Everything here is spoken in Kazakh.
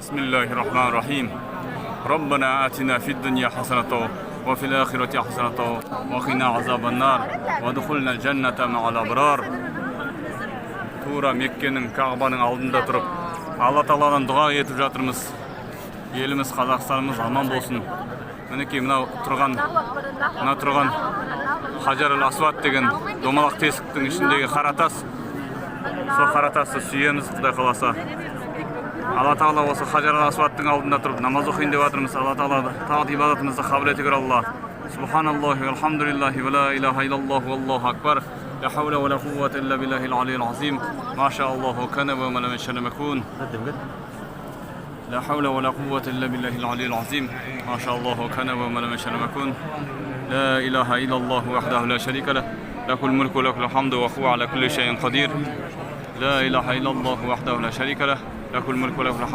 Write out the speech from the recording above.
بسم الله الرحمن الرحيم. ربنا آتنا في الدنيا حسنة وفي الآخرة حسنة وقنا عذاب النار وادخلنا الجنة مع الأبرار. Тура Меккенің Кағбаның алдында тұрып, Алла Тағаладан дұға етіп жатырмыз. Еліміз, Қазақстанымыз аман болсын. Мінекей мына тұрған Хаджар-эл-Асвад деген домалақ тесіктің ішіндегі қаратас. Сол қаратасты сүйеміз, Құдай қаласа. Алла Тағала осы Хаджар-эл-Асвадтың алдында тұрып намаз оқиын деп жатырмыз. Алла Тағала тағат ибадатымызды қабыл ете көр Алла. Субханаллахи валхамдулиллахи ва ла илаха иллаллаху валлаху акбар. لا حول ولا قوة إلا بالله العلي العظيم. ما شاء الله كان وما لم يشأ لم يكن. لا حول ولا قوة إلا بالله العلي العظيم. ما شاء الله كان وما لم يشأ لم يكن. لا إله إلا الله وحده لا شريك له له الملك وله الحمد وهو على كل شيء قدير. لا إله إلا الله وحده لا شريك له له الملك وله الحمد